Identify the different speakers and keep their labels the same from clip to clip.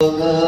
Speaker 1: يا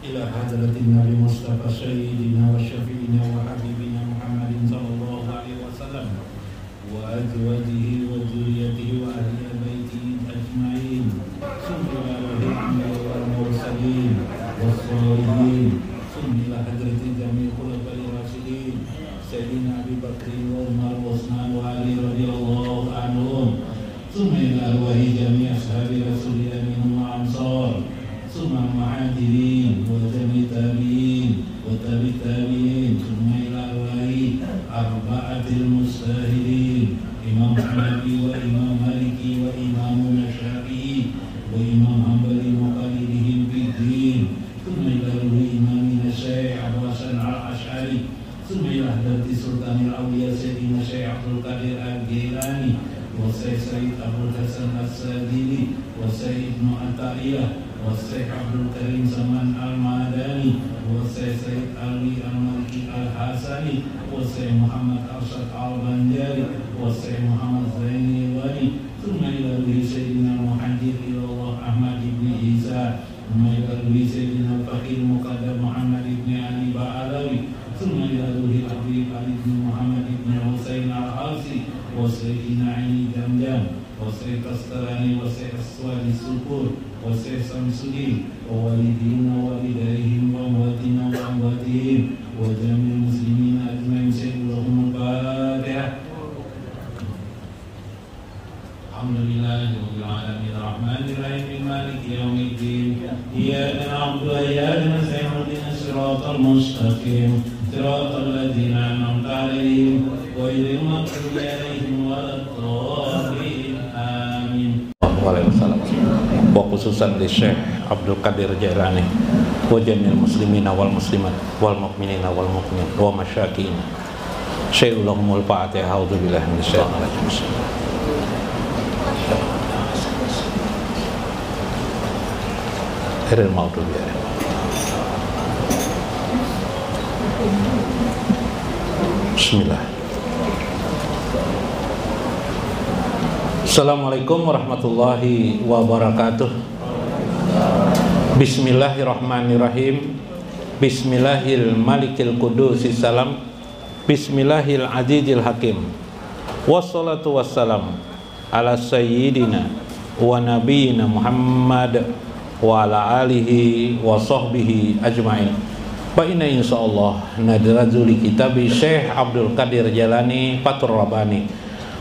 Speaker 1: إلى حضرة النبي مصطفى سيدنا وشفيعنا وحبيبنا محمد صلى الله عليه وسلم وأزواجه وذريته وأهل بيته أجمعين ثم إلى روح الأنبياء والمرسلين والصالحين ثم إلى حضرة جميع الخلفاء الراشدين سيدنا أبي بكر وعمر وعثمان وعلي رضي الله عنهم ثم إلى أرواح جميع أصحاب رسول الله منهم وأنصار ثم المهاجرين وجميع التابعين وتابع التابعين ثم إلى أرواح أربعة المجتهدين إمام حنفي وإمام مالكي وإمام الشافعي وإمام حنبلي وخليلهم في الدين ثم إلى روح إمامنا الشيخ أبو حسن الأشعري ثم إلى حضرة سلطان الأولياء سيدنا الشيخ عبد القادر الجيلاني والشيخ سيد أبو الحسن السادلي والشيخ ابن عطية والشيخ عبد الكريم سمان المعداني والشيخ سيد علي المالكي الحسني والشيخ محمد أرشد البنجاري والشيخ محمد زيني الواني ثم إلى روح سيدنا المحجر إلى الله أحمد بن عيسى ثم إلى روح سيدنا الفقير مقدم محمد بن علي بعلوي ثم إلى روح الحبيب علي بن محمد بن حسين الحاصي وسيدنا عيني جمجم وسيد كستراني وسيد أسواد السكور وسيد سمسودين ووالدين ووالديهم وأمواتنا وأمواتهم وجميع المسلمين أجمعين سيد لهم الفاتحة. الحمد لله رب العالمين الرحمن الرحيم مالك يوم الدين إياك نعبد وإياك نستعين اهدنا الصراط المستقيم صراط الذين أنعمت عليهم غير المغضوب عليهم ولا الضالين آمين.
Speaker 2: Waalaikumsalam. Wa khususan di Syekh Abdul Qadir Jailani wa jamil muslimina wal muslimat wal mu'minina wal mu'minat wa masyakin. Syai'ulahumul Fatihah. A'udzubillahi minasyaitonir rajim. Ghairil maghdubi alaihim. Bismillah. Assalamualaikum warahmatullahi wabarakatuh. Bismillahirrahmanirrahim. Bismillahil malikil qudusis salam. Bismillahil azizil hakim. Wassalatu wassalam ala sayyidina wa nabiyina Muhammad wa ala alihi wa sahbihi ajma'in. Wa inna insyaallah nadrazuli kitabi Syekh Abdul Qadir Jailani Fathur Rabbani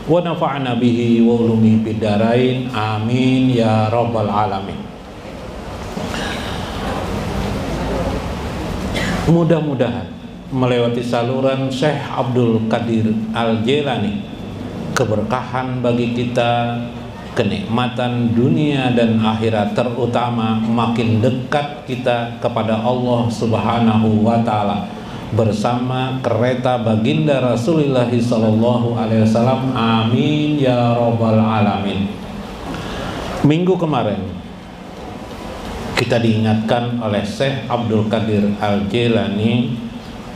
Speaker 2: wa nafa'na bihi wa ulumi bidarain amin ya rabbal alamin. Mudah-mudahan melewati saluran Syekh Abdul Qadir Al-Jailani keberkahan bagi kita, kenikmatan dunia dan akhirat, terutama makin dekat kita kepada Allah Subhanahu wa taala bersama kereta baginda Rasulullah sallallahu alaihi wasallam. Amin ya rabbal alamin. Minggu kemarin kita diingatkan oleh Syekh Abdul Qadir Al-Jailani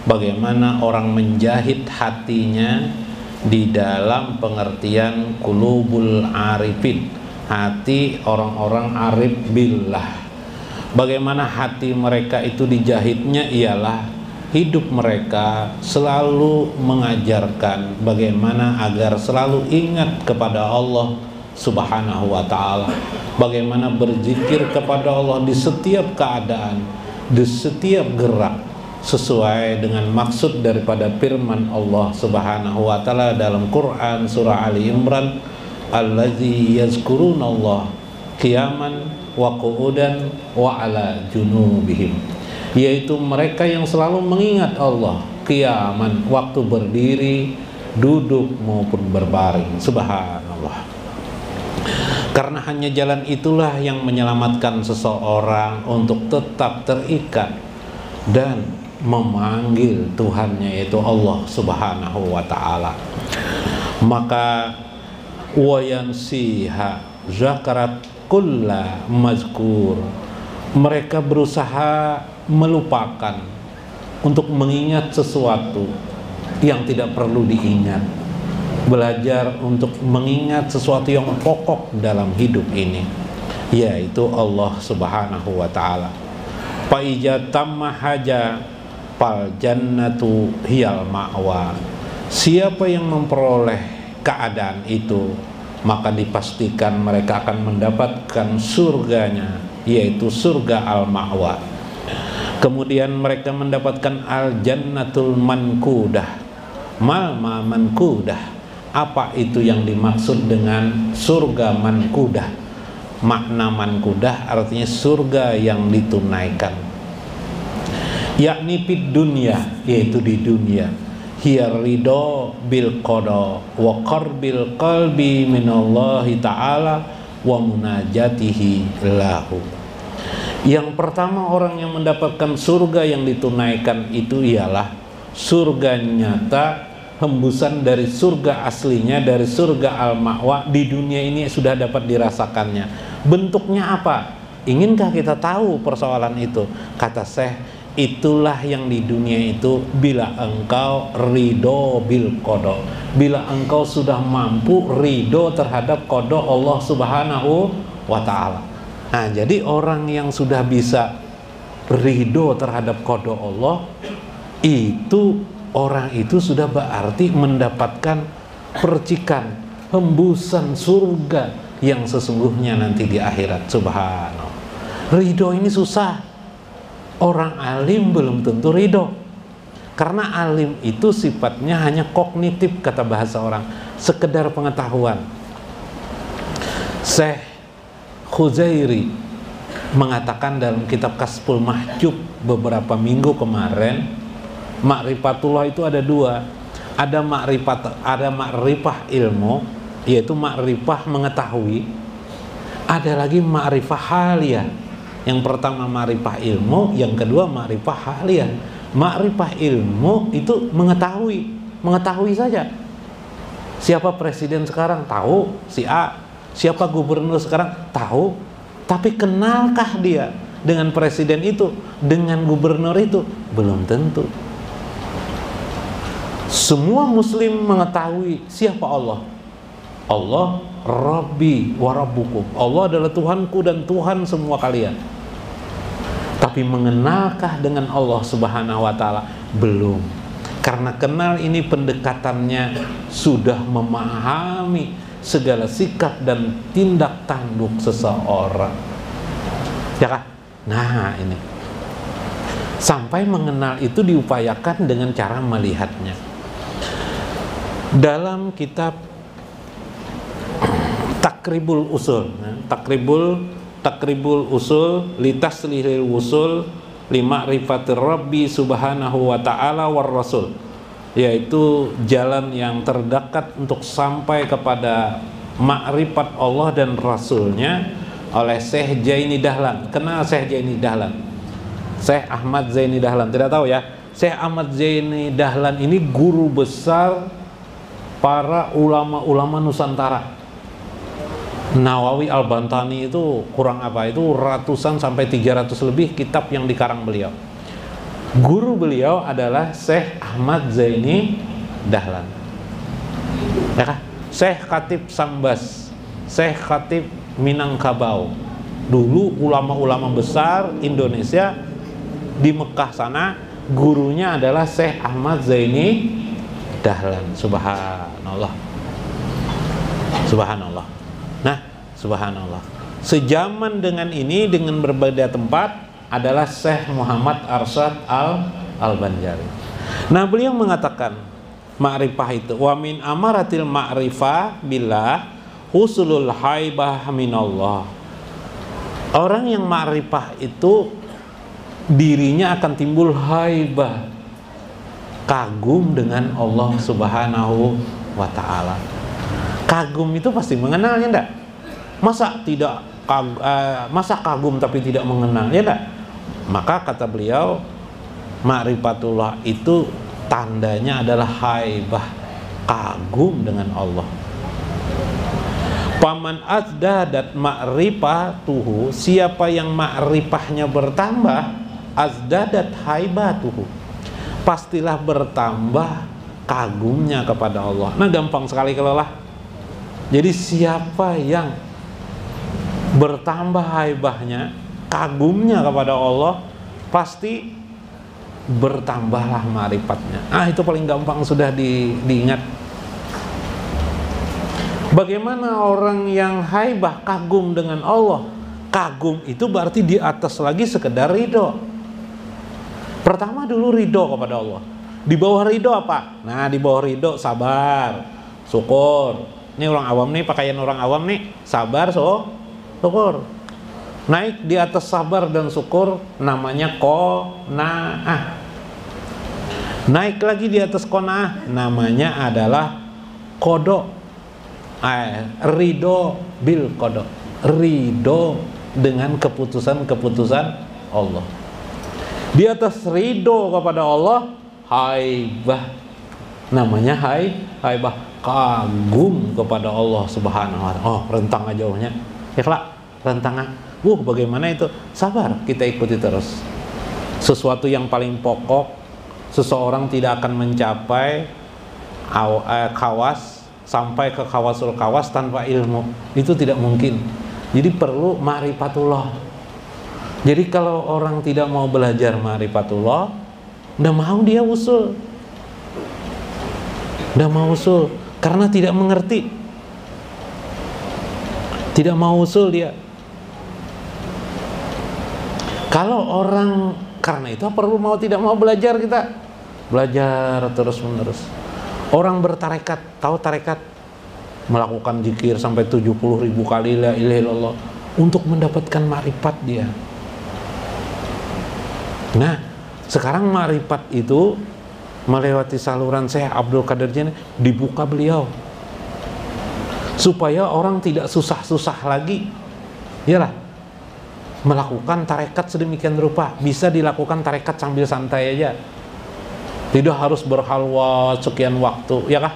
Speaker 2: bagaimana orang menjahit hatinya di dalam pengertian qulubul arifin, hati orang-orang arif billah. Bagaimana hati mereka itu dijahitnya ialah hidup mereka selalu mengajarkan bagaimana agar selalu ingat kepada Allah Subhanahu wa ta'ala, bagaimana berzikir kepada Allah di setiap keadaan, di setiap gerak, sesuai dengan maksud daripada firman Allah Subhanahu wa taala dalam Quran surah Ali Imran, allazi yazkurunallah qiyaman wa qu'udan wa ala junubihim, yaitu mereka yang selalu mengingat Allah qiyaman, waktu berdiri, duduk maupun berbaring. Subhanallah. Karena hanya jalan itulah yang menyelamatkan seseorang untuk tetap terikat dan memanggil Tuhannya, yaitu Allah Subhanahu wa ta'ala. Maka wayansiha zakarat kulla mazkur, mereka berusaha melupakan untuk mengingat sesuatu yang tidak perlu diingat, belajar untuk mengingat sesuatu yang pokok dalam hidup ini, yaitu Allah Subhanahu wa ta'ala. fa ija tamma haja fal jannatu hiyal ma'wa. Siapa yang memperoleh keadaan itu, maka dipastikan mereka akan mendapatkan surganya, yaitu surga al-ma'wa. Kemudian mereka mendapatkan al-jannatul mankudah. Mal ma mankudah. Apa itu yang dimaksud dengan surga mankudah? Makna mankudah artinya surga yang ditunaikan, yakni fid dunya, yaitu di dunia. Hiya ridho bil qada wa qarbil qalbi minallahi ta'ala wa munajatihi lahu. Yang pertama, orang yang mendapatkan surga yang ditunaikan itu ialah surga nyata, hembusan dari surga aslinya, dari surga al-ma'wa. Di dunia ini sudah dapat dirasakannya. Bentuknya apa? Inginkah kita tahu persoalan itu? Kata Syekh, itulah yang di dunia itu bila engkau ridho bil qada, bila engkau sudah mampu ridho terhadap qada Allah subhanahu wa ta'ala. Nah, jadi orang yang sudah bisa ridho terhadap qada Allah, itu orang itu sudah berarti mendapatkan percikan, hembusan surga yang sesungguhnya nanti di akhirat. Subhanallah. Ridho ini susah. Orang alim belum tentu ridho, karena alim itu sifatnya hanya kognitif, kata bahasa orang, sekedar pengetahuan. Syekh Khuzairi mengatakan dalam kitab Kasful Mahjub beberapa minggu kemarin, ma'rifatullah itu ada dua. Ada ma'rifah ilmu, yaitu ma'rifah mengetahui. Ada lagi ma'rifah haliyah. Yang pertama ma'rifah ilmu, yang kedua ma'rifah haliyah. Ma'rifah ilmu itu mengetahui saja. Siapa presiden sekarang? Tahu, si A. Siapa gubernur sekarang? Tahu. Tapi kenalkah dia dengan presiden itu, dengan gubernur itu? Belum tentu. Semua muslim mengetahui siapa Allah. Allah Rabbi wa Rabbukum. Allah adalah Tuhanku dan Tuhan semua kalian. Tapi mengenalkah dengan Allah subhanahu wa ta'ala? Belum. Karena kenal ini pendekatannya sudah memahami segala sikap dan tindak tanduk seseorang, ya kan? Nah, ini sampai mengenal itu diupayakan dengan cara melihatnya. Dalam kitab Takribul Usul, Takribul Usul litaslihil wusul lima'rifatir Rabbi subhanahu wa ta'ala war rasul, yaitu jalan yang terdekat untuk sampai kepada makrifat Allah dan Rasulnya, oleh Syekh Jaini Dahlan. Kenal Syekh Jaini Dahlan? Syekh Ahmad Zaini Dahlan, tidak tahu ya? Syekh Ahmad Zaini Dahlan ini guru besar para ulama-ulama Nusantara. Nawawi Al-Bantani itu kurang apa, itu ratusan sampai 300 lebih kitab yang dikarang beliau. Guru beliau adalah Syekh Ahmad Zaini Dahlan, ya kan? Syekh Khatib Sambas, Syekh Khatib Minangkabau. Dulu ulama-ulama besar Indonesia di Mekah sana, gurunya adalah Syekh Ahmad Zaini Dahlan. Subhanallah. Subhanallah. Nah, subhanallah. Sejaman dengan ini, dengan berbeda tempat, adalah Syekh Muhammad Arsyad Al-Banjari. Nah, beliau mengatakan ma'rifah itu wa min amaratil ma'rifah billah husulul haibah minallah. Orang yang ma'rifah itu dirinya akan timbul haibah, kagum dengan Allah subhanahu wa ta'ala. Kagum itu pasti mengenalnya, enggak? Masa kagum tapi tidak mengenal, ya enggak? Maka kata beliau, ma'rifatullah itu tandanya adalah haibah, kagum dengan Allah. Paman azdadat ma'rifatuhu, siapa yang ma'rifahnya bertambah, azdadat haibatuhu, pastilah bertambah kagumnya kepada Allah. Nah, gampang sekali kelelah. Jadi siapa yang bertambah haibahnya, kagumnya kepada Allah, pasti bertambahlah ma'rifatnya. Itu paling gampang sudah diingat. Bagaimana orang yang haibah, kagum dengan Allah? Kagum itu berarti di atas lagi sekedar ridho. Pertama dulu ridho kepada Allah. Di bawah ridho apa? Nah, di bawah ridho sabar, syukur. Ini orang awam nih, pakaian orang awam nih, sabar, syukur. Naik di atas sabar dan syukur namanya qanaah. Naik lagi di atas qanaah namanya adalah qada. Ridho bil qada. Ridho dengan keputusan-keputusan Allah. Di atas ridho kepada Allah, haibah. Namanya haibah, kagum kepada Allah Subhanahu wa ta'ala. Rentang aja jauhnya. Ikhlas, rentangan. Bagaimana itu? Sabar, kita ikuti terus. Sesuatu yang paling pokok, seseorang tidak akan mencapai khawas sampai ke khawasul khawas tanpa ilmu. Itu tidak mungkin. Jadi perlu ma'rifatullah. Jadi kalau orang tidak mau belajar ma'rifatullah, nggak mau dia usul. Nggak mau usul karena tidak mengerti. Tidak mau usul dia. Kalau orang, karena itu perlu mau tidak mau belajar kita. Belajar terus menerus. Orang bertarekat, tahu tarekat? Melakukan zikir sampai 70.000 kali la ilaha illallah untuk mendapatkan ma'rifat dia. Nah, sekarang ma'rifat itu melewati saluran Syekh Abdul Qadir Jailani, dibuka beliau supaya orang tidak susah-susah lagi. Iyalah, melakukan tarekat sedemikian rupa. Bisa dilakukan tarekat sambil santai aja. Tidak harus berhalwat sekian waktu, ya kah?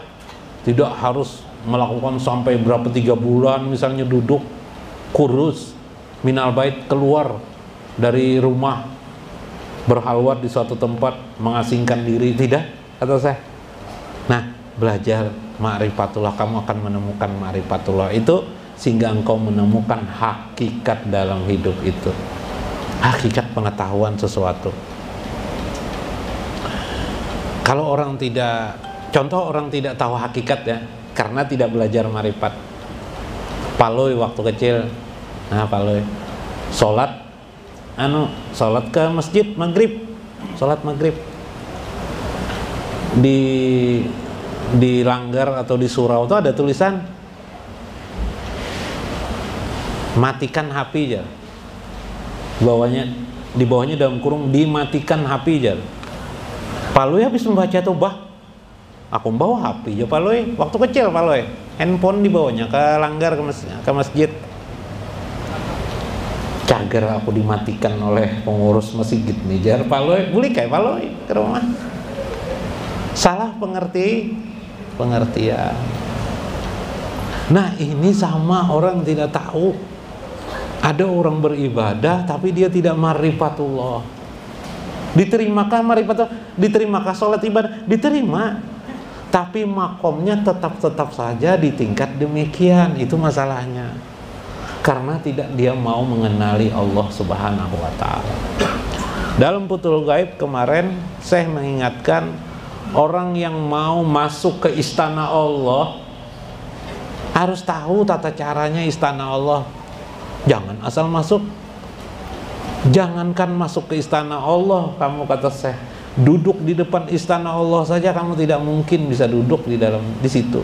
Speaker 2: Tidak harus melakukan sampai berapa 3 bulan misalnya duduk kurus minal bait, keluar dari rumah berhalwat di suatu tempat, mengasingkan diri, tidak, kata saya. Nah, belajar ma'rifatullah, kamu akan menemukan ma'rifatullah itu sehingga engkau menemukan hakikat dalam hidup itu, hakikat pengetahuan sesuatu. Kalau orang tidak, contoh orang tidak tahu hakikat ya, karena tidak belajar ma'rifat. Paloi waktu kecil, paloi sholat ke masjid maghrib, sholat maghrib di langgar atau di surau itu ada tulisan matikan HP aja, di bawahnya dalam kurung dimatikan HP aja. Paloi habis membaca tobah, aku bawa HP aja paloi, waktu kecil paloi, handphone di bawahnya ke langgar ke masjid. Cager aku dimatikan oleh pengurus masjid nih, jar paloi, boleh kayak paloi ke rumah. Salah pengertian. Nah, ini sama orang tidak tahu. Ada orang beribadah tapi dia tidak ma'rifatullah. Diterimakah ma'rifatullah? Diterimakah sholat ibadah? Diterima. Tapi makomnya tetap saja di tingkat demikian. Itu masalahnya. Karena tidak dia mau mengenali Allah Subhanahu wa ta'ala. Dalam Futhul Ghaib kemarin saya mengingatkan, orang yang mau masuk ke istana Allah harus tahu tata caranya istana Allah. Jangan asal masuk. Jangankan masuk ke istana Allah, kamu kata saya, duduk di depan istana Allah saja kamu tidak mungkin bisa duduk di situ.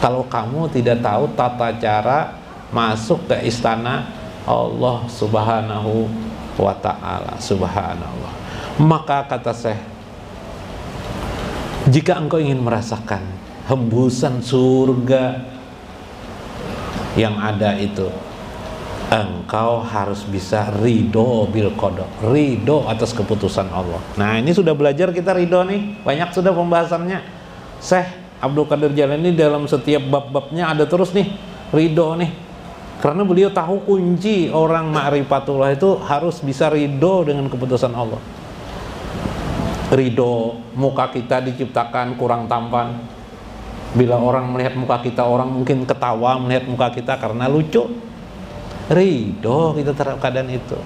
Speaker 2: Kalau kamu tidak tahu tata cara masuk ke istana Allah Subhanahu wa ta'ala. Subhanallah. Maka kata saya, jika engkau ingin merasakan hembusan surga yang ada itu, engkau harus bisa ridho bil qada, ridho atas keputusan Allah. Nah, ini sudah belajar kita ridho nih, banyak sudah pembahasannya. Syekh Abdul Qadir Jailani dalam setiap bab-babnya ada terus nih ridho nih. Karena beliau tahu kunci orang ma'rifatullah itu harus bisa ridho dengan keputusan Allah. Ridho, muka kita diciptakan kurang tampan. Bila orang melihat muka kita, orang mungkin ketawa melihat muka kita karena lucu. Ridho kita terhadap keadaan itu.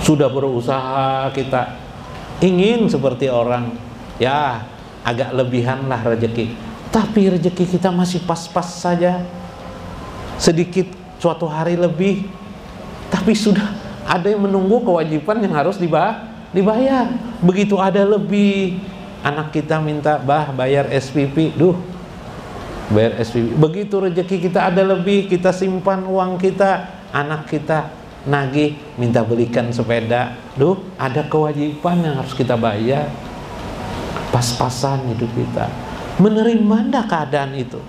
Speaker 2: Sudah berusaha kita ingin seperti orang, ya agak lebihan lah rezeki, tapi rezeki kita masih pas-pas saja, sedikit suatu hari lebih, tapi sudah ada yang menunggu kewajiban yang harus dibayar. Begitu ada lebih, anak kita minta, bah bayar SPP, bayar SPP. Begitu rezeki kita ada lebih, kita simpan uang kita, anak kita nagih minta belikan sepeda, ada kewajiban yang harus kita bayar. Pas-pasan hidup kita. Menerima ndak keadaan itu?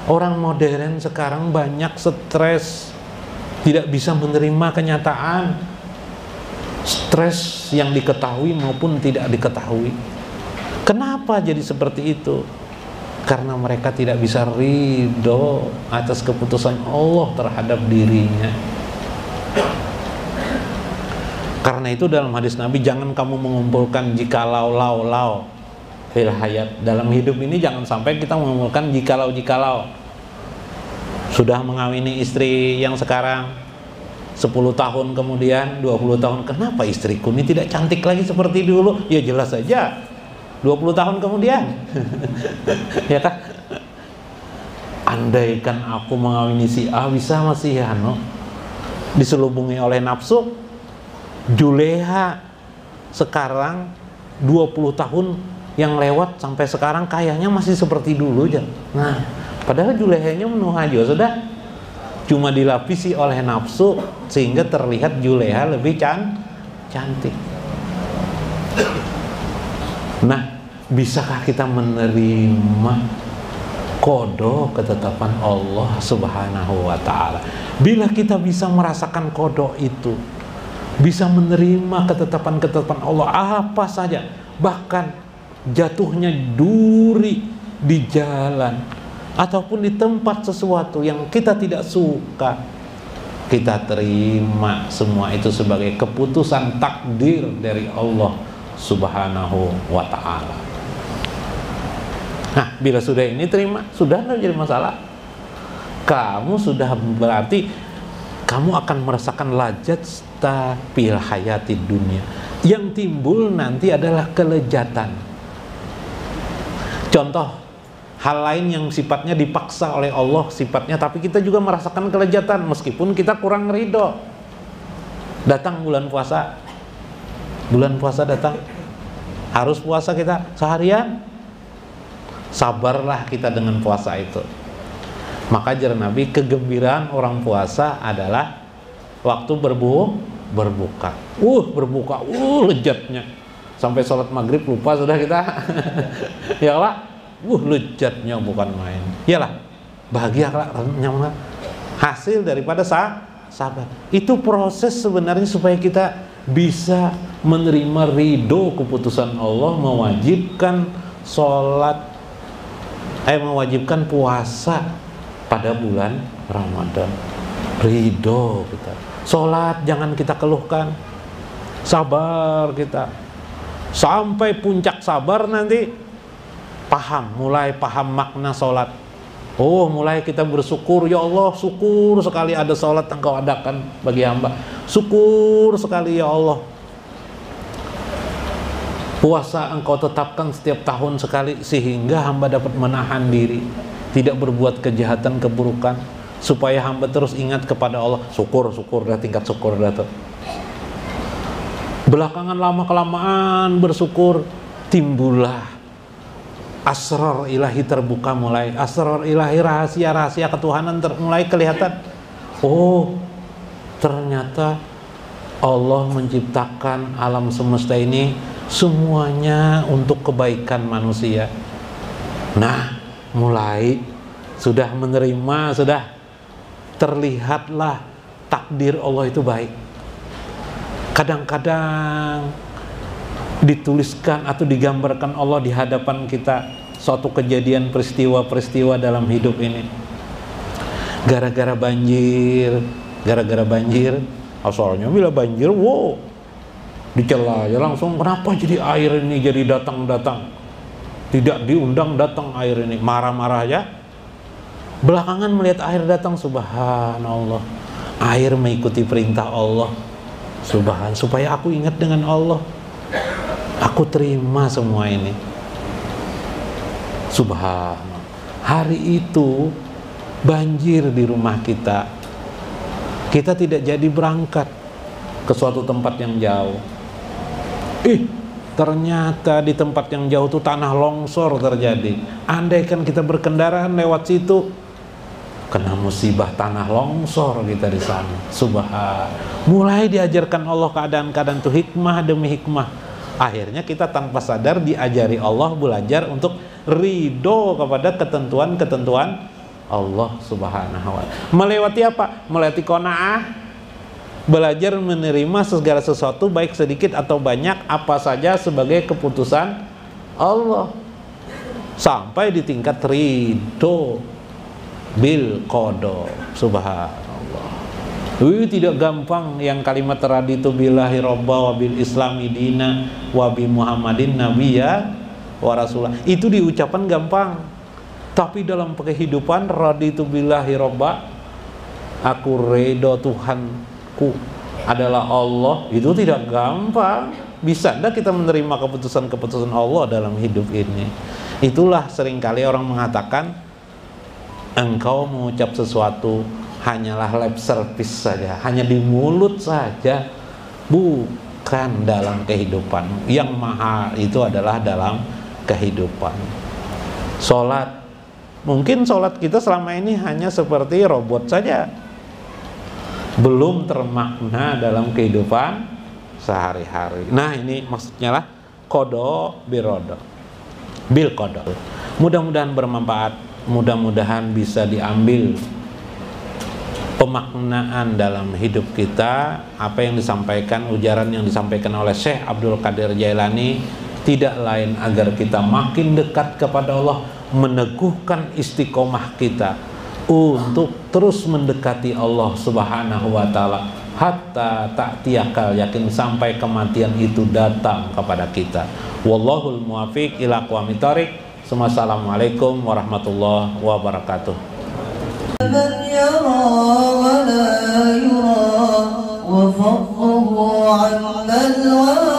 Speaker 2: Orang modern sekarang banyak stres, tidak bisa menerima kenyataan, stres yang diketahui maupun tidak diketahui. Kenapa jadi seperti itu? Karena mereka tidak bisa ridho atas keputusan Allah terhadap dirinya. Karena itu dalam hadis Nabi, jangan kamu mengumpulkan jikalau lau fil hayat. Dalam hidup ini jangan sampai kita mengumpulkan jikalau. Sudah mengawini istri yang sekarang 10 tahun kemudian, 20 tahun, kenapa istriku ini tidak cantik lagi seperti dulu? Ya jelas saja 20 tahun kemudian. Ya kan? Andaikan aku mengawini si A, bisa masih diselubungi oleh nafsu. Juleha sekarang 20 tahun yang lewat sampai sekarang kayaknya masih seperti dulu aja. Nah, padahal Julehanya menuh aja sudah, cuma dilapisi oleh nafsu sehingga terlihat Juleha lebih cantik. Nah, bisakah kita menerima qada ketetapan Allah Subhanahu wa ta'ala? Bila kita bisa merasakan qada itu, bisa menerima ketetapan-ketetapan Allah apa saja, bahkan jatuhnya duri di jalan ataupun di tempat sesuatu yang kita tidak suka, kita terima semua itu sebagai keputusan takdir dari Allah Subhanahu wa ta'ala. Nah, bila sudah ini terima, sudah tidak jadi masalah. Kamu sudah berarti kamu akan merasakan lajat fil hayatid dunia. Yang timbul nanti adalah kelezatan. Contoh hal lain yang sifatnya dipaksa oleh Allah sifatnya, tapi kita juga merasakan kelezatan meskipun kita kurang ridho. Datang bulan puasa datang, harus puasa kita seharian, sabarlah kita dengan puasa itu. Maka ajaran Nabi, kegembiraan orang puasa adalah waktu berbuka. Berbuka, lezatnya. Sampai sholat maghrib lupa sudah kita. Ya Allah, lezatnya bukan main. Iyalah, bahagialah, nyaman. Hasil daripada sabar. Itu proses sebenarnya supaya kita bisa menerima ridho keputusan Allah, mewajibkan sholat, mewajibkan puasa pada bulan Ramadan. Ridho kita. Sholat jangan kita keluhkan, sabar kita sampai puncak sabar, nanti mulai paham makna sholat. Mulai kita bersyukur, ya Allah, syukur sekali ada sholat yang Engkau adakan bagi hamba, syukur sekali ya Allah, puasa Engkau tetapkan setiap tahun sekali sehingga hamba dapat menahan diri, tidak berbuat kejahatan, keburukan, supaya hamba terus ingat kepada Allah. Syukur dah, tingkat syukur dah tuh. Belakangan lama-kelamaan bersyukur, timbullah asrar ilahi terbuka, mulai asrar ilahi, rahasia-rahasia ketuhanan mulai kelihatan. Ternyata Allah menciptakan alam semesta ini semuanya untuk kebaikan manusia. Nah, mulai sudah menerima, sudah terlihatlah takdir Allah itu baik. Kadang-kadang dituliskan atau digambarkan Allah di hadapan kita suatu kejadian, peristiwa-peristiwa dalam hidup ini. Gara-gara banjir, asalnya bila banjir, dicela ya langsung, kenapa jadi air ini jadi datang-datang, tidak diundang datang air ini, marah-marah ya. Belakangan melihat air datang, subhanallah, air mengikuti perintah Allah supaya aku ingat dengan Allah. Aku terima semua ini. Subhanallah. Hari itu banjir di rumah kita. Kita tidak jadi berangkat ke suatu tempat yang jauh. Ternyata di tempat yang jauh itu tanah longsor terjadi. Andaikan kita berkendaraan lewat situ, kena musibah tanah longsor kita di sana. Subhan. Mulai diajarkan Allah keadaan-keadaan itu hikmah demi hikmah. Akhirnya kita tanpa sadar diajari Allah belajar untuk ridho kepada ketentuan-ketentuan Allah Subhanahu wa ta'ala. Melewati apa? Melewati qanaah, belajar menerima segala sesuatu baik sedikit atau banyak apa saja sebagai keputusan Allah, sampai di tingkat ridho bil qada. Subhanallah. Tidak gampang yang kalimat raditu billahi robba wa bil islami dina wa bi muhammadin nabiyya wa rasulah. Itu diucapkan gampang, tapi dalam kehidupan raditu billahi robba, aku ridho Tuhanku adalah Allah, itu tidak gampang. Bisa enggak kita menerima keputusan-keputusan Allah dalam hidup ini? Itulah seringkali orang mengatakan engkau mengucap sesuatu hanyalah lip service saja, hanya di mulut saja, bukan dalam kehidupan. Yang mahal itu adalah dalam kehidupan. Sholat, mungkin sholat kita selama ini hanya seperti robot saja, belum termakna dalam kehidupan sehari-hari. Nah, ini maksudnya lah qada bil qada. Mudah-mudahan bermanfaat, mudah-mudahan bisa diambil pemaknaan dalam hidup kita. Apa yang disampaikan, ujaran yang disampaikan oleh Syekh Abdul Qadir Jailani tidak lain agar kita makin dekat kepada Allah, meneguhkan istiqomah kita untuk terus mendekati Allah Subhanahu wa ta'ala hatta ta'tiyakal yakin, sampai kematian itu datang kepada kita. Wallahul muwafiq ila aqwamit thoriq. Assalamualaikum warahmatullahi wabarakatuh.
Speaker 3: من يرى ولا يرى وفضله عما الورى